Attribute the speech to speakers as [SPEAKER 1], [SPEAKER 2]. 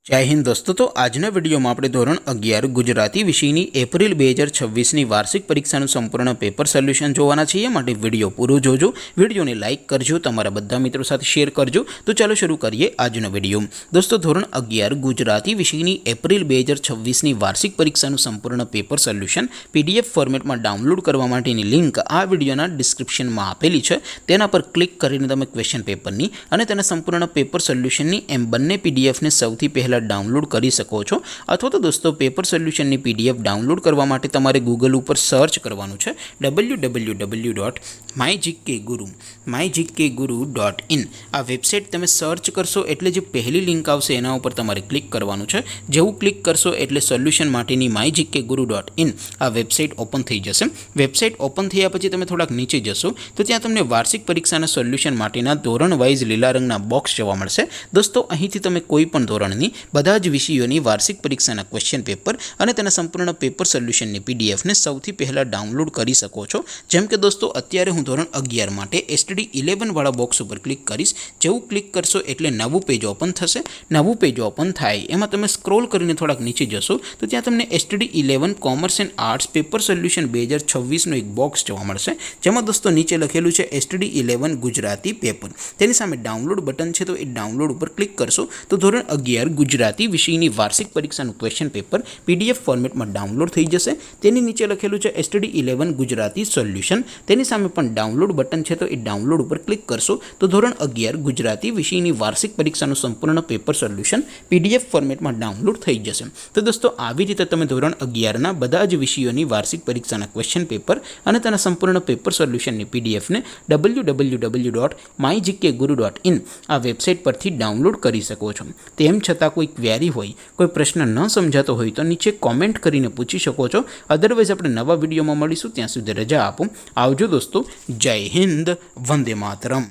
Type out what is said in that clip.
[SPEAKER 1] जय हिंद दोस्तों। तो आजना विडियो में આપણે ધોરણ 11 ગુજરાતી વિષયની એપ્રિલ 2026ની વાર્ષિક પરીક્ષાનું સંપૂર્ણ પેપર સોલ્યુશન જોવાના છીએ। માટે વિડિયો પૂરો જોજો, વિડિયોને લાઈક કરજો, તમારા બધા મિત્રો સાથે શેર કરજો। તો ચાલો શરૂ કરીએ આજનો વિડિયો। દોસ્તો ધોરણ 11 ગુજરાતી વિષયની એપ્રિલ 2026ની વાર્ષિક પરીક્ષાનું સંપૂર્ણ પેપર સોલ્યુશન પીડીએફ ફોર્મેટમાં ડાઉનલોડ કરવા માટેની લિંક આ વિડિયોના ડિસ્ક્રિપ્શનમાં આપેલી છે। તેના પર ક્લિક કરીને તમે ક્વેશ્ચન પેપરની અને તેના સંપૂર્ણ પેપર સોલ્યુશનની એમ બંને પીડીએફને સૌથી પહેલા डाउनलॉड कर सको छो। अथवा तो दोस्तों पेपर सोल्यूशन की पीडीएफ डाउनलॉड करवा माटे तमारे गूगल पर सर्च करवानुं छे www.mygkguru.in। आ वेबसाइट तमे सर्च करशो एटले जे पहली लिंक आवशे एना उपर तमारे क्लिक करवानुं छे। जेवुं क्लिक करशो एटले सोल्यूशन माटेनी mygkguru.in आ वेबसाइट ओपन थई जशे। वेबसाइट ओपन थया पछी तमे थोड़ाक नीचे जशो तो त्यां तमने वार्षिक परीक्षाना सोल्यूशन माटेना धोरण वाइज लीला रंगना बॉक्स जोवा मळशे। दोस्तों અહીંથી તમે કોઈ પણ ધોરણની બધા જ વિષયોની વાર્ષિક પરીક્ષાના ક્વેશ્ચન પેપર અને તેના સંપૂર્ણ પેપર સોલ્યુશનની પીડીએફને સૌથી પહેલાં ડાઉનલોડ કરી શકો છો। જેમ કે દોસ્તો અત્યારે હું ધોરણ 11 માટે એસટીડી 11 વાળા બોક્સ ઉપર ક્લિક કરીશ। જેવું ક્લિક કરશો એટલે નવું પેજ ઓપન થશે। નવું પેજ ઓપન થાય એમાં તમે સ્ક્રોલ કરીને થોડાક નીચે જશો તો ત્યાં તમને STD 11 commerce and arts paper solution 2026નું એક બોક્સ જોવા મળશે। જેમાં દોસ્તો નીચે લખેલું છે એસટીડી 11 ગુજરાતી પેપર। તેની સામે ડાઉનલોડ બટન છે તો એ ડાઉનલોડ ઉપર ક્લિક કરશો તો ધોરણ 11 ગુજરાતી વિષયની વાર્ષિક પરીક્ષાનું ક્વેશ્ચન પેપર પીડીએફ ફોર્મેટમાં ડાઉનલોડ થઈ જશે। તેની નીચે લખેલું છે એસટીડી 11 ગુજરાતી સોલ્યુશન। તેની સામે પણ ડાઉનલોડ બટન છે તો એ ડાઉનલોડ ઉપર ક્લિક કરશો તો ધોરણ 11 ગુજરાતી વિષયની વાર્ષિક પરીક્ષાનું સંપૂર્ણ પેપર સોલ્યુશન પીડીએફ ફોર્મેટમાં ડાઉનલોડ થઈ જશે। તો દોસ્તો આવી રીતે તમે ધોરણ 11ના બધા જ વિષયોની વાર્ષિક પરીક્ષાના ક્વેશ્ચન પેપર અને તેના સંપૂર્ણ પેપર સોલ્યુશનની પીડીએફને www.mygkguru.in આ વેબસાઇટ પરથી ડાઉનલોડ કરી શકો છો। તેમ છતાં કોઈ ક્વેરી હોય, કોઈ પ્રશ્ન ન સમજાતો હોય તો નીચે કોમેન્ટ કરીને પૂછી શકો છો। અદરવાઇઝ આપણે નવા વિડીયોમાં મળીશું, ત્યાં સુધી રજા આપો। આવજો દોસ્તો। જય હિન્દ, વંદે માતરમ।